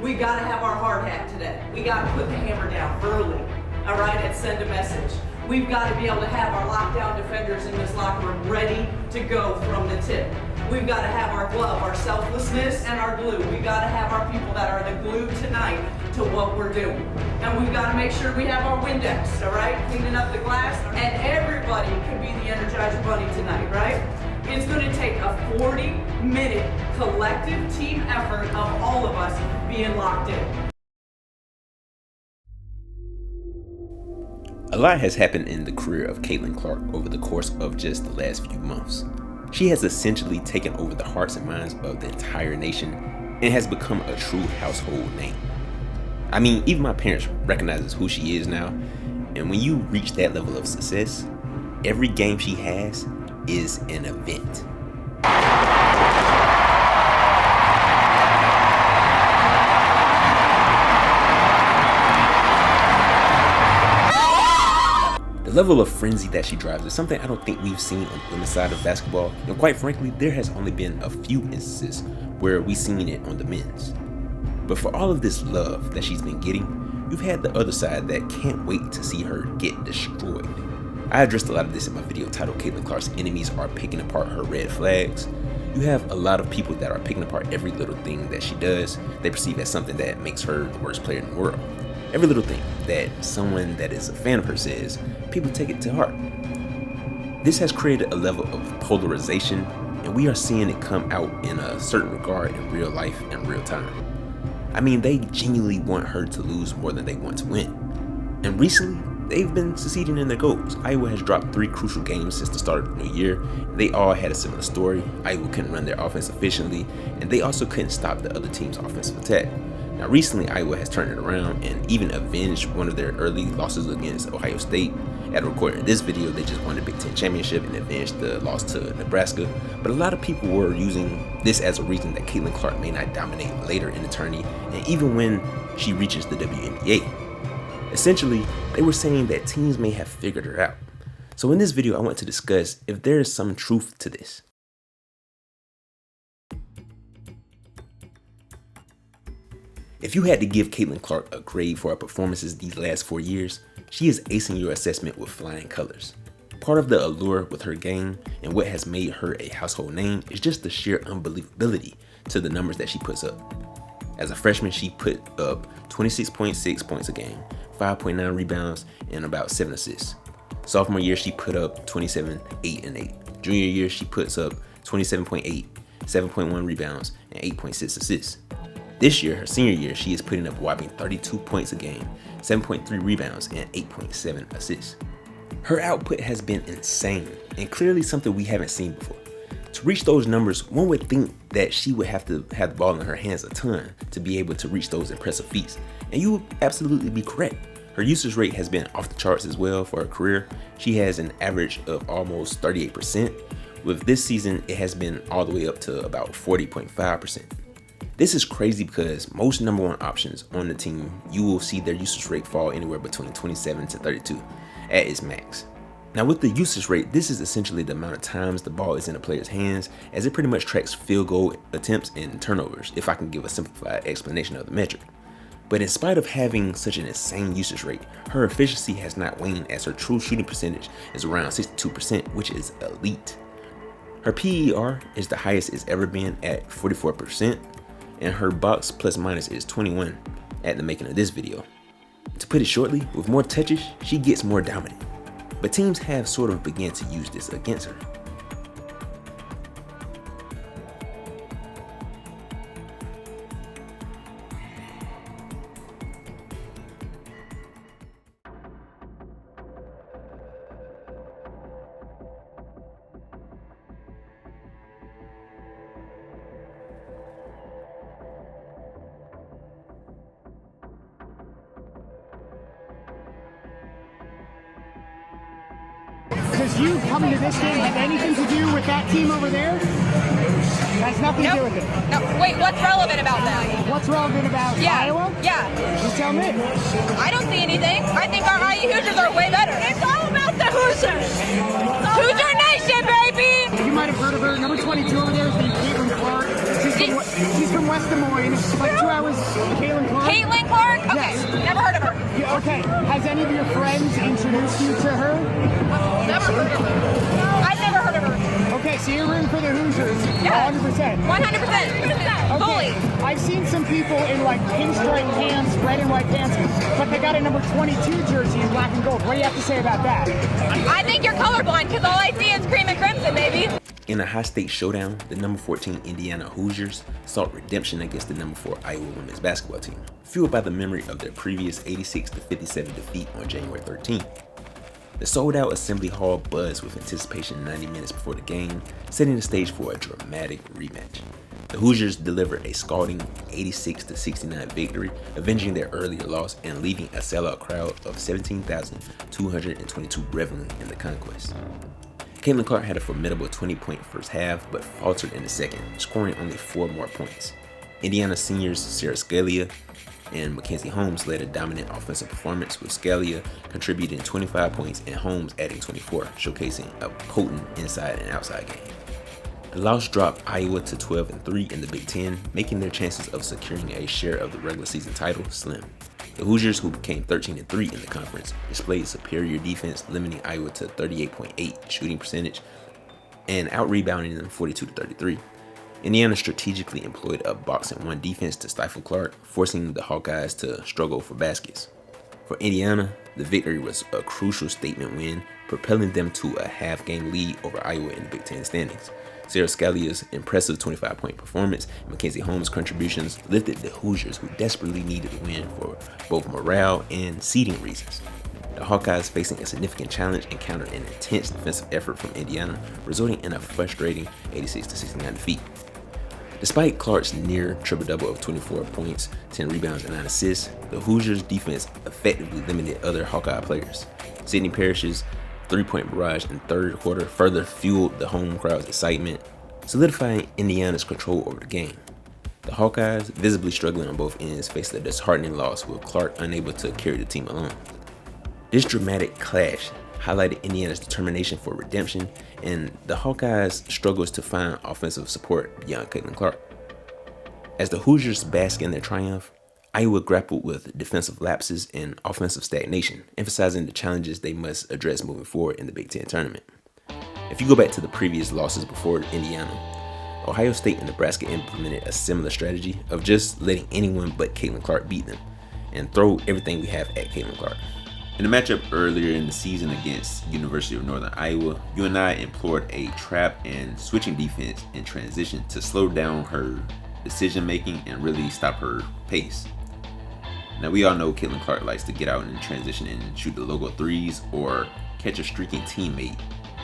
We gotta have our hard hat today. We gotta put the hammer down early, all right, and send a message. We've got to be able to have our lockdown defenders in this locker room ready to go from the tip. We've got to have our glove, our selflessness, and our glue. We've got to have our people that are the glue tonight to what we're doing. And we've got to make sure we have our Windex, all right, cleaning up the glass, and everybody can be the Energizer Bunny tonight, right? It's going to take a 40-minute collective team effort of all of us being locked in. A lot has happened in the career of Caitlin Clark over the course of just the last few months. She has essentially taken over the hearts and minds of the entire nation and has become a true household name. I mean, even my parents recognize who she is now, and when you reach that level of success, every game she has is an event. The level of frenzy that she drives is something I don't think we've seen on the women's side of basketball, and quite frankly, there has only been a few instances where we've seen it on the men's. But for all of this love that she's been getting, you've had the other side that can't wait to see her get destroyed. I addressed a lot of this in my video titled Caitlin Clark's Enemies Are Picking Apart Her Red Flags. You have a lot of people that are picking apart every little thing that she does, they perceive as something that makes her the worst player in the world. Every little thing that someone that is a fan of her says, people take it to heart. This has created a level of polarization, and we are seeing it come out in a certain regard in real life and real time. I mean, they genuinely want her to lose more than they want to win. And recently, they've been succeeding in their goals. Iowa has dropped 3 crucial games since the start of the new year. They all had a similar story. Iowa couldn't run their offense efficiently, and they also couldn't stop the other team's offensive attack. Now recently, Iowa has turned it around and even avenged one of their early losses against Ohio State. At recording this video, they just won the Big Ten Championship and avenged the loss to Nebraska. But a lot of people were using this as a reason that Caitlin Clark may not dominate later in the tourney, and even when she reaches the WNBA. Essentially, they were saying that teams may have figured her out. So in this video, I want to discuss if there is some truth to this. If you had to give Caitlin Clark a grade for her performances these last 4 years, she is acing your assessment with flying colors. Part of the allure with her game and what has made her a household name is just the sheer unbelievability to the numbers that she puts up. As a freshman, she put up 26.6 points a game, 5.9 rebounds, and about 7 assists. Sophomore year, she put up 27, 8, and 8. Junior year, she puts up 27.8, 7.1 rebounds, and 8.6 assists. This year, her senior year, she is putting up a whopping 32 points a game, 7.3 rebounds, and 8.7 assists. Her output has been insane, and clearly something we haven't seen before. To reach those numbers, one would think that she would have to have the ball in her hands a ton to be able to reach those impressive feats, and you would absolutely be correct. Her usage rate has been off the charts as well for her career. She has an average of almost 38%. With this season, it has been all the way up to about 40.5%. This is crazy because most number 1 options on the team, you will see their usage rate fall anywhere between 27 to 32 at its max. Now with the usage rate, this is essentially the amount of times the ball is in a player's hands, as it pretty much tracks field goal attempts and turnovers, if I can give a simplified explanation of the metric. But in spite of having such an insane usage rate, her efficiency has not waned, as her true shooting percentage is around 62%, which is elite. Her PER is the highest it's ever been at 44%. And her box plus minus is 21 at the making of this video. To put it shortly, with more touches, she gets more dominant. But teams have sort of began to use this against her. Does you coming to this game have anything to do with that team over there? Has nothing to do with it. No. Wait, what's relevant about them? What's relevant about Iowa? Yeah. You tell me. I don't see anything. I think our IU Hoosiers are way better. It's all about the Hoosiers. Hoosier Nation, baby! You might have heard of her. Number 22 over there is Caitlin Clark. She's from West Des Moines. Like 2 hours. Caitlin Okay, has any of your friends introduced you to her? Never heard of her. I've never heard of her. Okay, so you're rooting for the Hoosiers. Yeah. 100%. 100%. Okay, Fully. I've seen some people in like pinstripe pants, red and white pants, but they got a number 22 jersey in black and gold. What do you have to say about that? I think you're colorblind because all I see is cream and crimson, baby. In a high-stakes showdown, the number 14 Indiana Hoosiers sought redemption against the number 4 Iowa women's basketball team, fueled by the memory of their previous 86-57 defeat on January 13th. The sold-out Assembly Hall buzzed with anticipation 90 minutes before the game, setting the stage for a dramatic rematch. The Hoosiers delivered a scalding 86-69 victory, avenging their earlier loss and leaving a sellout crowd of 17,222 reveling in the conquest. Caitlin Clark had a formidable 20-point first half, but faltered in the second, scoring only 4 more points. Indiana seniors Sarah Scalia and Mackenzie Holmes led a dominant offensive performance, with Scalia contributing 25 points and Holmes adding 24, showcasing a potent inside and outside game. The loss dropped Iowa to 12-3 in the Big Ten, making their chances of securing a share of the regular season title slim. The Hoosiers, who became 13-3 in the conference, displayed superior defense, limiting Iowa to 38.8 shooting percentage and out-rebounding them 42-33. Indiana strategically employed a box-and-one defense to stifle Clark, forcing the Hawkeyes to struggle for baskets. For Indiana, the victory was a crucial statement win, propelling them to a half-game lead over Iowa in the Big Ten standings. Sarah Scalia's impressive 25-point performance and Mackenzie Holmes' contributions lifted the Hoosiers, who desperately needed the win for both morale and seeding reasons. The Hawkeyes, facing a significant challenge, encountered an intense defensive effort from Indiana, resulting in a frustrating 86-69 defeat. Despite Clark's near triple-double of 24 points, 10 rebounds, and 9 assists, the Hoosiers' defense effectively limited other Hawkeye players. Sydney Parrish's three-point barrage in third quarter further fueled the home crowd's excitement, solidifying Indiana's control over the game. The Hawkeyes, visibly struggling on both ends, faced a disheartening loss, with Clark unable to carry the team alone. This dramatic clash highlighted Indiana's determination for redemption and the Hawkeyes' struggles to find offensive support beyond Caitlin Clark. As the Hoosiers bask in their triumph, Iowa grappled with defensive lapses and offensive stagnation, emphasizing the challenges they must address moving forward in the Big Ten tournament. If you go back to the previous losses before Indiana, Ohio State and Nebraska implemented a similar strategy of just letting anyone but Caitlin Clark beat them and throw everything we have at Caitlin Clark. In the matchup earlier in the season against University of Northern Iowa, UNI employed a trap and switching defense in transition to slow down her decision making and really stop her pace. Now, we all know Caitlin Clark likes to get out in transition and shoot the logo threes or catch a streaking teammate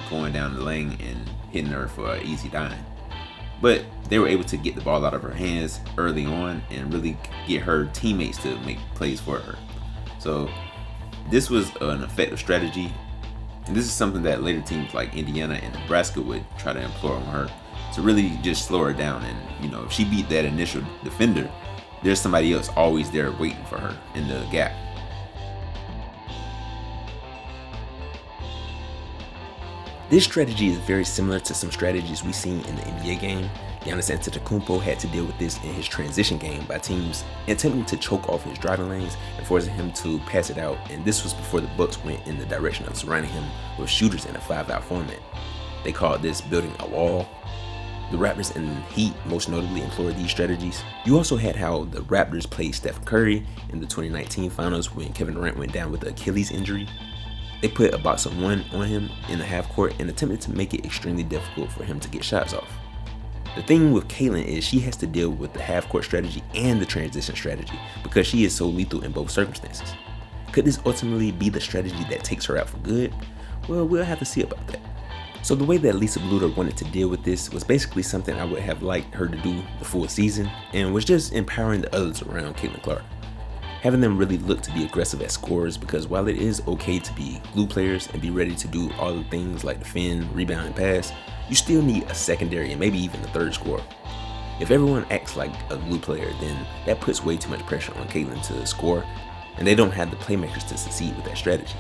going down the lane and hitting her for an easy dime. But they were able to get the ball out of her hands early on and really get her teammates to make plays for her. So this was an effective strategy, and this is something that later teams like Indiana and Nebraska would try to employ on her to really just slow her down. And if she beat that initial defender, there's somebody else always there waiting for her in the gap. This strategy is very similar to some strategies we've seen in the NBA game. Giannis Antetokounmpo had to deal with this in his transition game by teams attempting to choke off his driving lanes and forcing him to pass it out, and this was before the Bucks went in the direction of surrounding him with shooters in a 5-out format. They called this building a wall. The Raptors and Heat most notably employed these strategies. You also had how the Raptors played Steph Curry in the 2019 finals when Kevin Durant went down with an Achilles injury. They put a box of one on him in the half court and attempted to make it extremely difficult for him to get shots off. The thing with Caitlin is she has to deal with the half court strategy and the transition strategy because she is so lethal in both circumstances. Could this ultimately be the strategy that takes her out for good? Well, we'll have to see about that. So the way that Lisa Bluder wanted to deal with this was basically something I would have liked her to do the full season, and was just empowering the others around Caitlin Clark. Having them really look to be aggressive as scorers, because while it is okay to be glue players and be ready to do all the things like defend, rebound, and pass, you still need a secondary and maybe even a third scorer. If everyone acts like a glue player, then that puts way too much pressure on Caitlin to score, and they don't have the playmakers to succeed with that strategy.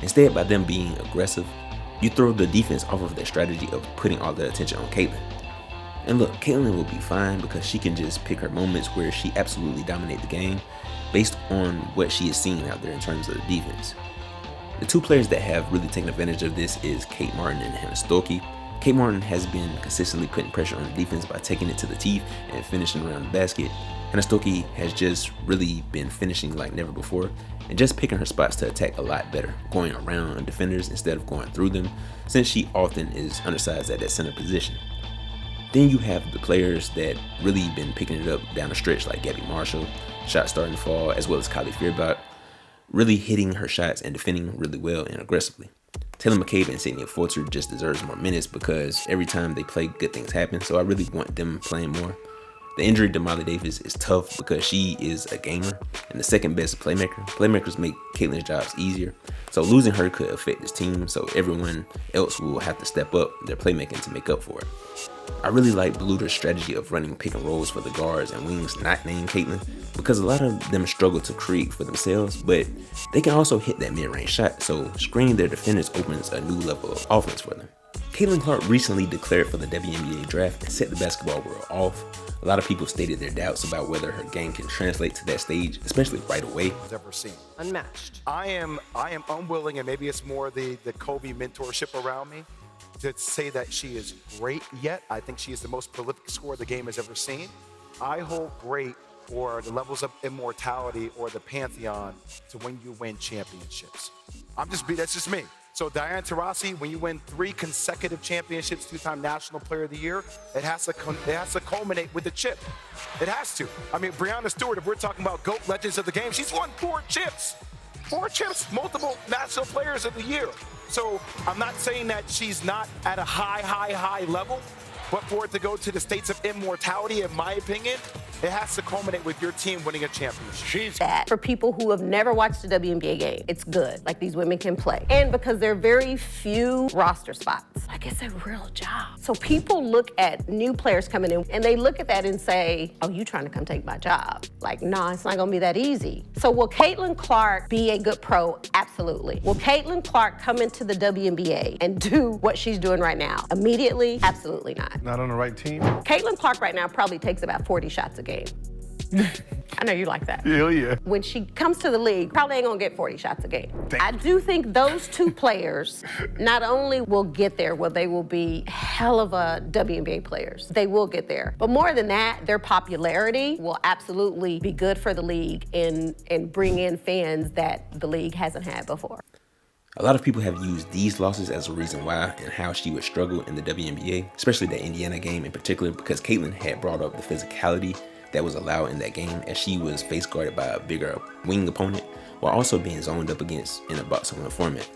Instead, by them being aggressive, you throw the defense off of their strategy of putting all their attention on Caitlin. And look, Caitlin will be fine because she can just pick her moments where she absolutely dominates the game based on what she is seeing out there in terms of the defense. The two players that have really taken advantage of this is Kate Martin and Hannah Stuelke. Kate Martin has been consistently putting pressure on the defense by taking it to the teeth and finishing around the basket. Hannah Stuelke has just really been finishing like never before and just picking her spots to attack a lot better, going around defenders instead of going through them, since she often is undersized at that center position. Then you have the players that really been picking it up down the stretch, like Gabby Marshall, shot starting to fall, as well as Kylie Feuerbach, really hitting her shots and defending really well and aggressively. Taylor McCabe and Sydney Forster just deserves more minutes because every time they play, good things happen, so I really want them playing more. The injury to Molly Davis is tough because she is a gamer and the second best playmaker. Playmakers make Caitlin's jobs easier, so losing her could affect this team, so everyone else will have to step up their playmaking to make up for it. I really like Bluder's strategy of running pick and rolls for the guards and wings not named Caitlin, because a lot of them struggle to create for themselves, but they can also hit that mid-range shot, so screening their defenders opens a new level of offense for them. Caitlin Clark recently declared for the WNBA draft and set the basketball world off. A lot of people stated their doubts about whether her game can translate to that stage, especially right away. Ever seen. Unmatched. I am unwilling, and maybe it's more the Kobe mentorship around me, to say that she is great yet. I think she is the most prolific scorer the game has ever seen. I hold great for the levels of immortality or the pantheon to when you win championships. That's just me. So Diana Taurasi, when you win 3 consecutive championships, 2-time National Player of the Year, it has to culminate with the chip. It has to. I mean, Breanna Stewart, if we're talking about GOAT legends of the game, she's won 4 chips. 4 chips, multiple National Players of the Year. So I'm not saying that she's not at a high level, but for it to go to the states of immortality, in my opinion, it has to culminate with your team winning a championship. That for people who have never watched a WNBA game, it's good. Like, these women can play. And because there are very few roster spots, like, it's a real job. So people look at new players coming in and they look at that and say, oh, you trying to come take my job. Like, nah, it's not gonna be that easy. So will Caitlin Clark be a good pro? Absolutely. Will Caitlin Clark come into the WNBA and do what she's doing right now? Immediately? Absolutely not. Not on the right team? Caitlin Clark right now probably takes about 40 shots a game. I know you like that. Hell yeah. When she comes to the league, probably ain't gonna get 40 shots a game. I do think those two players not only will get there, well, they will be hell of a WNBA players. They will get there. But more than that, their popularity will absolutely be good for the league and bring in fans that the league hasn't had before. A lot of people have used these losses as a reason why and how she would struggle in the WNBA, especially the Indiana game in particular, because Caitlin had brought up the physicality that was allowed in that game as she was face guarded by a bigger wing opponent while also being zoned up against in a box-on format.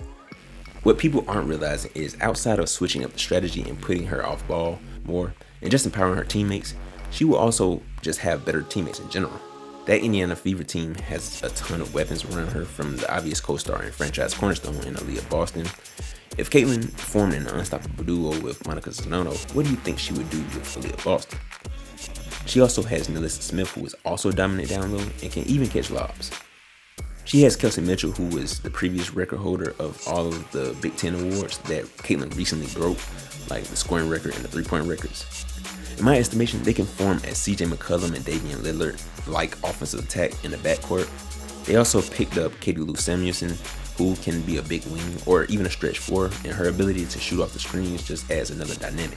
What people aren't realizing is outside of switching up the strategy and putting her off ball more and just empowering her teammates, she will also just have better teammates in general. That Indiana Fever team has a ton of weapons around her, from the obvious co-star and franchise cornerstone in Aliyah Boston. If Caitlin formed an unstoppable duo with Monica Zanotto, what do you think she would do with Aliyah Boston? She also has Nelissa Smith, who is also dominant down low and can even catch lobs. She has Kelsey Mitchell, who was the previous record holder of all of the Big Ten awards that Caitlin recently broke, like the scoring record and the three-point records. In my estimation, they can form a CJ McCollum and Damian Lillard-like offensive attack in the backcourt. They also picked up Katie Lou Samuelson, who can be a big wing or even a stretch four, and her ability to shoot off the screens just adds another dynamic.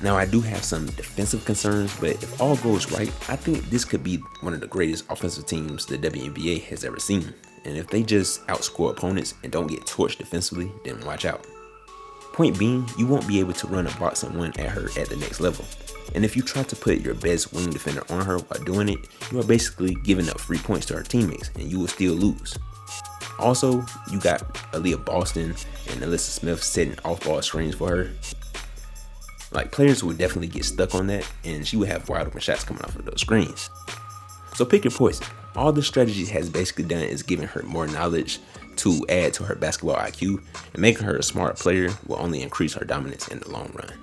Now, I do have some defensive concerns, but if all goes right, I think this could be one of the greatest offensive teams the WNBA has ever seen. And if they just outscore opponents and don't get torched defensively, then watch out. Point being, you won't be able to run a box-on-one at her at the next level. And if you try to put your best wing defender on her while doing it, you are basically giving up free points to her teammates, and you will still lose. Also, you got Aliyah Boston and Nelissa Smith setting off-ball screens for her. Like, players would definitely get stuck on that, and she would have wide open shots coming off of those screens. So pick your poison. All the strategy has basically done is giving her more knowledge to add to her basketball IQ, and making her a smarter player will only increase her dominance in the long run.